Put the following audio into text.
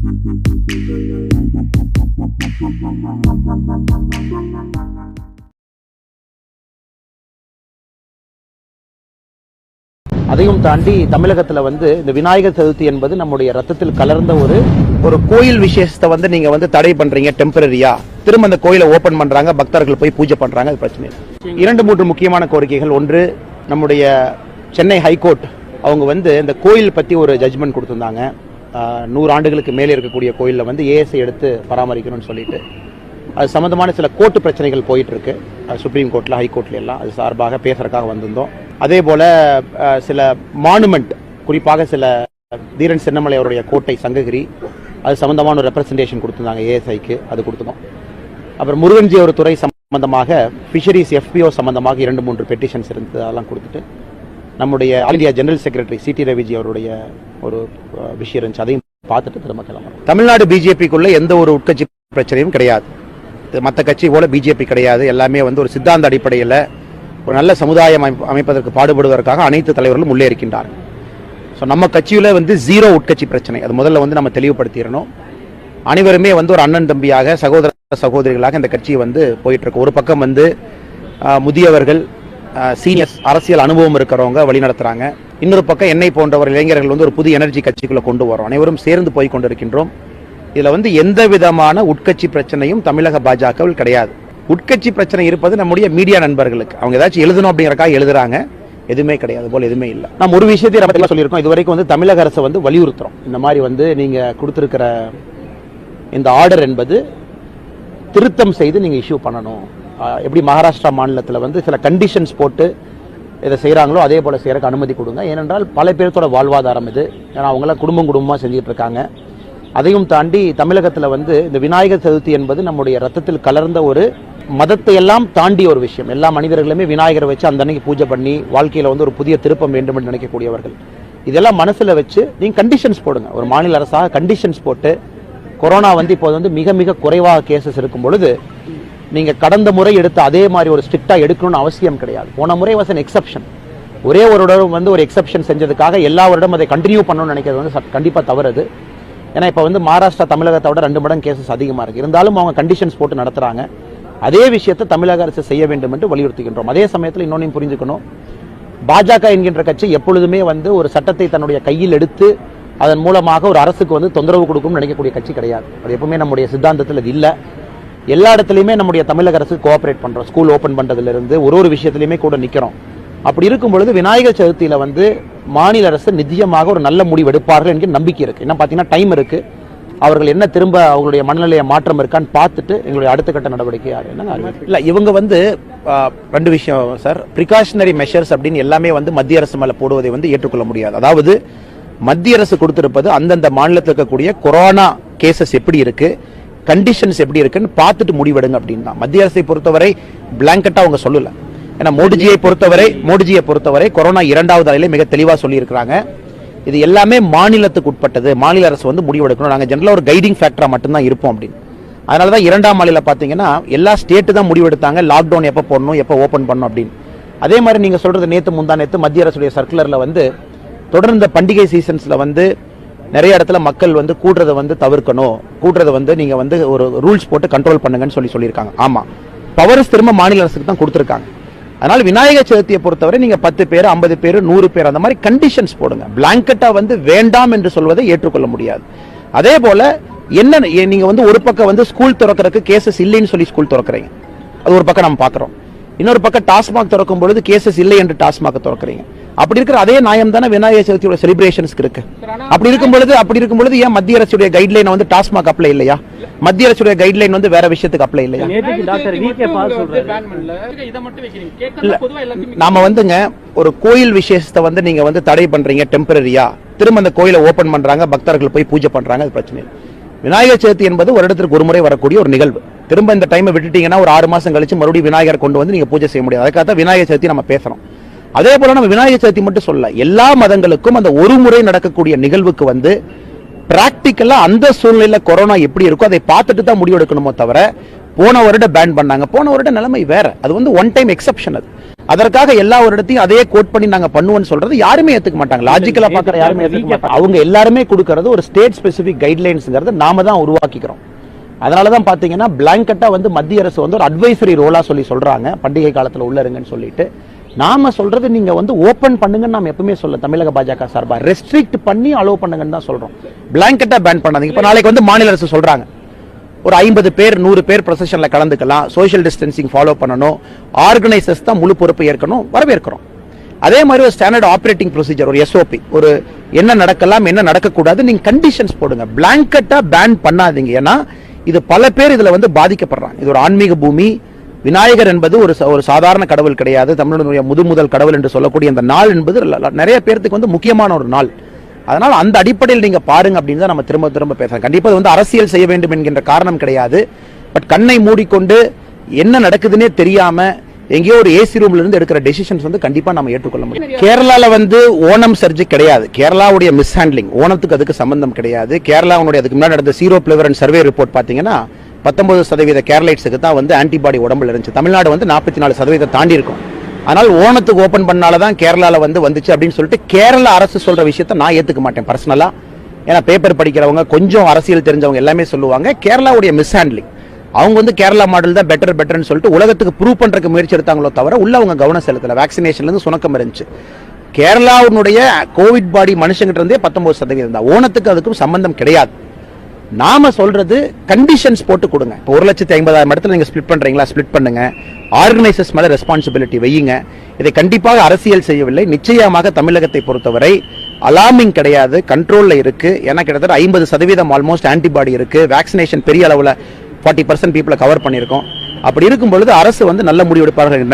அதையும் தாண்டி தமிழகத்துல வந்து இந்த விநாயகர் சதுர்த்தி என்பது நம்முடைய ரத்தத்தில் கலர்ந்த ஒரு கோயில் விசேஷத்தை வந்து நீங்க வந்து தடை பண்றீங்க டெம்பரரியா. திரும்ப அந்த கோயிலை ஓபன் பண்றாங்க, பக்தர்கள் போய் பூஜை பண்றாங்க, அது பிரச்சனை. 2-3 முக்கியமான கோரிக்கைகள். ஒன்று, நம்முடைய சென்னை ஹைகோர்ட் அவங்க வந்து இந்த கோயில் பத்தி ஒரு ஜட்ஜ்மெண்ட் கொடுத்திருந்தாங்க. 100 ஆண்டுகளுக்கு மேலே இருக்கக்கூடிய கோயிலில் வந்து ஏஎஸ்ஐ எடுத்து பராமரிக்கணும்னு சொல்லிட்டு அது சம்பந்தமான சில கோர்ட்டு பிரச்சனைகள் போயிட்டு இருக்கு சுப்ரீம் கோர்ட்ல, ஹைகோர்ட்ல எல்லாம். அது சார்பாக பேசுறதுக்காக வந்திருந்தோம். அதே போல சில மானுமெண்ட், குறிப்பாக சில தீரன் சின்னமலை அவருடைய கோட்டை சங்ககிரி, அது சம்பந்தமான ஒரு ரெப்ரசன்டேஷன் கொடுத்திருந்தாங்க ஏஎஸ்ஐக்கு, அது கொடுத்துட்டோம். அப்புறம் முருகன்ஜி ஒரு துறை சம்பந்தமாக ஃபிஷரிஸ் எஃபிஓ சம்பந்தமாக 2-3 பெட்டிஷன்ஸ் இருந்து அதெல்லாம் கொடுத்துட்டு நம்முடைய all India general secretary C T Ravi ji அவருடைய ஒரு விஷயம் இருந்துச்சு, அதையும் பார்த்துட்டு திரும்ப கிளம்புறோம். தமிழ்நாடு பிஜேபிக்குள்ள எந்த ஒரு உட்கட்சி பிரச்சனையும் கிடையாது. மற்ற கட்சி போல பிஜேபி கிடையாது. எல்லாமே வந்து ஒரு சித்தாந்த அடிப்படையில் ஒரு நல்ல சமுதாயம் அமைப்பதற்கு பாடுபடுவதற்காக அனைத்து தலைவர்களும் உள்ளே இருக்கின்றார்கள். ஸோ நம்ம கட்சியில் வந்து 0 உட்கட்சி பிரச்சனை, அது முதல்ல வந்து நம்ம தெளிவுபடுத்திடணும். அனைவருமே வந்து ஒரு அண்ணன் தம்பியாக, சகோதர சகோதரிகளாக இந்த கட்சியை வந்து போயிட்டு இருக்கு. ஒரு பக்கம் வந்து முதியவர்கள், சீனியர்ஸ், அரசியல் அனுபவம் இருக்கிறவங்க வழி நடத்துறாங்க. இன்னொரு பக்கம் என்னை போன்றவர் இளைஞர்கள் வந்து ஒரு புது எனர்ஜி கட்சிக்குள்ள கொண்டு வரோம். அனைவரும் சேர்ந்து போய் கொண்டிருக்கின்றோம். இதுல வந்து எந்த விதமான உட்கட்சி பிரச்சனையும் தமிழக பாஜகவில் கிடையாது. உட்கட்சி பிரச்சனை இருப்பது நம்முடைய மீடியா நண்பர்களுக்கு, அவங்க ஏதாச்சும் எழுதணும் அப்படிங்கறக்காக எழுதுறாங்க. எதுவுமே கிடையாது, போல எதுவுமே இல்லை. நம்ம ஒரு விஷயத்தை நம்ம சொல்லியிருக்கோம், இதுவரைக்கும் வந்து தமிழக அரசு வந்து வலியுறுத்துறோம். இந்த மாதிரி வந்து நீங்க கொடுத்திருக்கிற இந்த ஆர்டர் என்பது திருத்தம் செய்து நீங்க இஷ்யூ பண்ணணும். எப்படி மகாராஷ்டிரா மாநிலத்தில் வந்து சில கண்டிஷன்ஸ் போட்டு இதை செய்யறாங்களோ அதே போல செய்யறதுக்கு அனுமதி கொடுங்க. ஏனென்றால் பல பேர்த்தோட வாழ்வாதாரம் இது. ஏன்னா அவங்களாம் குடும்பமா செஞ்சுட்டு இருக்காங்க. அதையும் தாண்டி தமிழகத்தில் வந்து இந்த விநாயகர் சதுர்த்தி என்பது நம்முடைய ரத்தத்தில் கலர்ந்த ஒரு மதத்தை எல்லாம் தாண்டிய ஒரு விஷயம். எல்லா மனிதர்களுமே விநாயகரை வச்சு அந்த அன்னைக்கு பூஜை பண்ணி வாழ்க்கையில வந்து ஒரு புதிய திருப்பம் வேண்டும் என்று நினைக்கக்கூடியவர்கள். இதெல்லாம் மனசுல வச்சு நீங்க கண்டிஷன்ஸ் போடுங்க. ஒரு மாநில அரசாக கண்டிஷன்ஸ் போட்டு, கொரோனா வந்து இப்போது வந்து மிக மிக குறைவாக கேசஸ் இருக்கும் பொழுது நீங்க கடந்த முறை எடுத்த அதே மாதிரி ஒரு ஸ்ட்ரிக்டா எடுக்கணும்னு அவசியம் கிடையாது. போன முறை வாஸ் an எக்ஸப்ஷன். ஒரே ஒரு வருடம் வந்து ஒரு எக்ஸப்ஷன் செஞ்சதுக்காக எல்லா வருடம் அதை கண்டினியூ பண்ணணும்னு நினைக்கிறது வந்து கண்டிப்பா தவறுது. ஏன்னா இப்போ வந்து மகாராஷ்டிரா தமிழகத்தோட 2 மடங்கு கேசஸ் அதிகமாக இருக்கு. இருந்தாலும் அவங்க கண்டிஷன்ஸ் போட்டு நடத்துறாங்க. அதே விஷயத்தை தமிழக அரசு செய்ய வேண்டும் என்று வலியுறுத்துகின்றோம். அதே சமயத்தில் இன்னொன்னையும் புரிஞ்சுக்கணும், பாஜக என்கின்ற கட்சி எப்பொழுதுமே வந்து ஒரு சட்டத்தை தன்னுடைய கையில் எடுத்து அதன் மூலமாக ஒரு அரசுக்கு வந்து தொந்தரவு கொடுக்கும்னு நினைக்கக்கூடிய கட்சி கிடையாது. அது எப்பவுமே நம்முடைய சித்தாந்தத்தில் இது இல்லை. எல்லா இடத்துலையுமே நம்முடைய தமிழக அரசு கோஆபரேட் பண்றோம். ஸ்கூல் ஓபன் பண்றதுல இருந்து ஒரு விஷயத்திலையுமே கூட நிக்கிறோம். அப்படி இருக்கும் பொழுது விநாயகர் சதுர்த்தியில வந்து மாநில அரசு நிச்சயமாக ஒரு நல்ல முடிவு எடுப்பார்கள் என்கிற நம்பிக்கை இருக்கு. என்ன பாத்தீங்கன்னா டைம் இருக்கு. அவர்கள் என்ன திரும்ப அவங்களுடைய மனநிலைய மாற்றம் இருக்கான்னு பார்த்துட்டு எங்களுடைய அடுத்த கட்ட நடவடிக்கை இல்ல. இவங்க வந்து 2 விஷயம் சார். பிரிகாஷனரி மெஷர்ஸ் அப்படின்னு எல்லாமே வந்து மத்திய அரசு மேல போடுவதை வந்து ஏற்றுக்கொள்ள முடியாது. அதாவது மத்திய அரசு கொடுத்திருப்பது அந்தந்த மாநிலத்தில் இருக்கக்கூடிய கொரோனா கேசஸ் எப்படி இருக்கு, கண்டிஷன்ஸ் எப்படி இருக்குன்னு பார்த்துட்டு முடிவெடுங்க அப்படின்னு தான். மத்திய அரசை பொறுத்தவரை பிளாங்கெட்டா அவங்க சொல்லல. ஏன்னா மோடிஜியை பொறுத்தவரை கொரோனா 2வது அலையில மிக தெளிவா சொல்லி இருக்கிறாங்க. இது எல்லாமே மாநிலத்துக்கு உட்பட்டது, மாநில அரசு வந்து முடிவெடுக்கணும். நாங்க ஜெனரலா ஒரு கைடிங் ஃபேக்டரா மட்டும்தான் இருப்போம் அப்படின்னு. அதனாலதான் 2ஆம் அலையில பாத்தீங்கன்னா எல்லா ஸ்டேட் தான் முடிவெடுத்தாங்க லாக்டவுன் எப்ப போடணும், எப்ப ஓபன் பண்ணணும் அப்படின்னு. அதே மாதிரி நீங்க சொல்றது நேத்து மத்திய அரசுடைய சர்க்குலர்ல வந்து தொடர்ந்த பண்டிகை சீசன்ஸ்ல வந்து நிறைய இடத்துல மக்கள் வந்து கூடுறதை வந்து தவிர்க்கணும், கூடுறதை வந்து நீங்க வந்து ஒரு ரூல்ஸ் போட்டு கண்ட்ரோல் பண்ணுங்கன்னு சொல்லியிருக்காங்க. ஆமா, பவர்ஸ் திரும்ப மாநில அரசுக்கு தான் கொடுத்திருக்காங்க. அதனால விநாயகர் சதுர்த்தியை பொறுத்தவரை நீங்க 10 பேர், 50 பேர், 100 பேர் அந்த மாதிரி கண்டிஷன்ஸ் போடுங்க. பிளாங்கெட்டா வந்து வேண்டாம் என்று சொல்வதை ஏற்றுக்கொள்ள முடியாது. அதே போல என்ன நீங்க வந்து ஒரு பக்கம் வந்து ஸ்கூல் திறக்கிறதுக்கு கேசஸ் இல்லைன்னு சொல்லி ஸ்கூல் திறக்கிறீங்க, அது ஒரு பக்கம் நம்ம பாக்குறோம். இன்னொரு பக்கம் டாஸ்மாக் திறக்கும் பொழுது கேசஸ் இல்லை என்று டாஸ்மாக் திறக்கிறீங்க. அப்படி இருக்கிற அதே நியாயம் தானே விநாயகர் சதுர்த்தியோட செலிப்ரேஷன்ஸ்க்கு இருக்கு. அப்படி இருக்கும் பொழுது ஏன் மத்திய அரசுடைய கைட்லைன் வந்து டாஸ்மாக் அப்ளை இல்லையா? மத்திய அரசுடைய கைட்லைன் வந்து வேற விஷயத்துக்கு அப்ளை இல்லையா? நாம வந்துங்க ஒரு கோயில் விசேஷத்தை வந்து நீங்க வந்து தடை பண்றீங்க டெம்பரரியா. திரும்ப அந்த கோயிலை ஓபன் பண்றாங்க, பக்தர்கள் போய் பூஜை பண்றாங்க, அது பிரச்சனை. விநாயகர் சதுர்த்தி என்பது வருடத்திற்கு ஒரு முறை வரக்கூடிய ஒரு நிகழ்வு. திரும்ப இந்த டைமை விட்டுட்டீங்கன்னா ஒரு 6 மாசம் கழிச்சு மறுபடியும் விநாயகர் கொண்டு வந்து நீங்க பூஜை செய்ய முடியாது. அதுக்காக தான் விநாயகர் சதுர்த்தி நம்ம பேசுறோம். அதே போல நம்ம விநாயகர் சதுர்த்தி மட்டும் சொல்ல, எல்லா மதங்களுக்கும் அந்த ஒரு முறை நடக்கக்கூடிய நிகழ்வுக்கு வந்து பிராக்டிக்கலா அந்த சூழ்நிலையில கொரோனா எப்படி இருக்கோ அதை பார்த்துட்டு தான் முடிவெடுக்கணுமோ தவிர, போன வருடம் பேன் பண்ணாங்க, போன வருடம் நிலைமை வேற, அது வந்து ஒன் டைம் எக்ஸப்ஷன். அது அதற்காக எல்லா ஒரு இடத்தையும் அதே கோட் பண்ணி நாங்க பண்ணுவோம்னு சொல்றது யாருமே ஏத்துக்க மாட்டாங்க. லாஜிக்கலா பாக்குற யாருமே ஏத்துக்க மாட்டாங்க. அவங்க எல்லாருமே கொடுக்கறது ஒரு ஸ்டேட் ஸ்பெசிபிக் கைட்லைன்ஸ்ங்கிறது நாம தான் உருவாக்கிக்கிறோம். அதனாலதான் பாத்தீங்கன்னா பிளாங்கெட்டா வந்து மத்திய அரசு வந்து ஒரு அட்வைசரி ரோலா சொல்றாங்க பண்டிகை காலத்துல உள்ள இருங்கன்னு சொல்லிட்டு. நாம சொல்றது நீங்க வந்து ஓபன் பண்ணுங்கன்னு நாம எப்பவுமே சொல்ல தமிழக பாஜக சார்பா ரெஸ்ட்ரிக்ட் பண்ணி அலோவ் பண்ணுங்கன்னு தான் சொல்றோம். பிளாங்கெட்டா பேன் பண்ணாதீங்க. இப்ப நாளைக்கு வந்து மாநில அரசு சொல்றாங்க ஒரு 50 பேர் 100 பேர் ப்ரொசஷன்ல கலந்துக்கலாம், சோஷியல் டிஸ்டன்சிங் ஃபாலோ பண்ணணும், ஆர்கனைசர்ஸ் தான் முழு பொறுப்பு ஏற்கணும், வரவேற்கிறோம். அதே மாதிரி ஒரு ஸ்டாண்டர்ட் ஆபரேட்டிங் ப்ரொசீஜர், ஒரு எஸ்ஓபி, ஒரு என்ன நடக்கலாம் என்ன நடக்கக்கூடாது நீங்க கண்டிஷன்ஸ் போடுங்க. பிளாங்கெட்டா பேன் பண்ணாதீங்க. ஏன்னா இது பல பேர் இதுல வந்து பாதிக்கப்படுறாங்க. இது ஒரு ஆன்மீக பூமி. விநாயகர் என்பது ஒரு சாதாரண கடவுள் கிடையாது. தமிழனுடைய முதல் கடவுள் என்று சொல்லக்கூடிய அந்த நாள் என்பது நிறைய பேருக்கு வந்து முக்கியமான ஒரு நாள். அதனால அந்த அடிப்படையில் நீங்க பாருங்க அப்படின்னு தான் நம்ம திரும்ப திரும்ப பேசுறோம். கண்டிப்பா இது வந்து அரசியல் செய்ய வேண்டும் என்கின்ற காரணம் கிடையாது. பட் கண்ணை மூடிக்கொண்டு என்ன நடக்குதுன்னே தெரியாம எங்கேயோ ஒரு ஏசி ரூம்ல இருந்து எடுக்கிற டெசிஷன்ஸ் வந்து கண்டிப்பா நம்ம ஏற்றுக்கொள்ள முடியும். கேரளால வந்து ஓணம் சர்ஜி கிடையாது. கேரளாவுடைய மிஸ்ஹேண்ட்லிங், ஓணத்துக்கு அதுக்கு சம்பந்தம் கிடையாது. கேரளாவுடைய அதுக்கு முன்னாடி நடந்த சீரோ பிளவரன் சர்வே ரிப்போர்ட் பாத்தீங்கன்னா 19% கேரளைட்ஸுக்கு தான் வந்து ஆன்டிபாடி உடம்புல இருந்துச்சு. தமிழ்நாடு வந்து 44% தாண்டி இருக்கும். ஆனால் ஓணத்துக்கு ஓபன் பண்ணாலதான் கேரளால வந்துச்சு அப்படின்னு சொல்லிட்டு கேரளா அரசு சொல்ற விஷயத்தை நான் ஏத்துக்க மாட்டேன் பர்சனலா. ஏன்னா பேப்பர் படிக்கிறவங்க கொஞ்சம் அரசியல் தெரிஞ்சவங்க எல்லாமே சொல்லுவாங்க கேரளாவுடைய மிஸ்ஹேண்ட்லிங். அவங்க வந்து கேரளா மாடல் தான் பெட்டர்னு சொல்லிட்டு உலகத்துக்கு ப்ரூவ் பண்றதுக்கு முயற்சி எடுத்தாங்களோ தவிர உள்ள அவங்க கவனம் செலுத்தல. வேக்சினேஷன்ல இருந்து சுணக்கம் இருந்துச்சு. கேரளாவுடைய கோவிட் பாடி மனுஷங்கிட்ட இருந்தே 19% தான். ஓணத்துக்கு அதுக்கும் சம்பந்தம் கிடையாது. நாம சொல்றது கண்டிஷன்ஸ் போட்டு கொடுங்க. 1,50,000 இடத்துல நீங்க ஸ்பிளிட் பண்றீங்களா, ஸ்பிளிட் பண்ணுங்க. ஆர்கனைசர்ஸ் மேல ரெஸ்பான்சிபிலிட்டி வையுங்க. இதை கண்டிப்பாக அரசியல் செய்யவில்லை. நிச்சயமாக தமிழகத்தை பொறுத்தவரை அலார்மிங் கிடையாது, கண்ட்ரோல்ல இருக்கு. ஏன்னா கிட்டத்தட்ட 50% ஆல்மோஸ்ட் ஆன்டிபாடி இருக்கு. வேக்சினேஷன் பெரிய அளவுல 40% பீப்புளை கவர் பண்ணியிருக்கோம். அப்படி இருக்கும் பொழுது அரசு வந்து நல்ல முடிவெடுப்பார்கள்.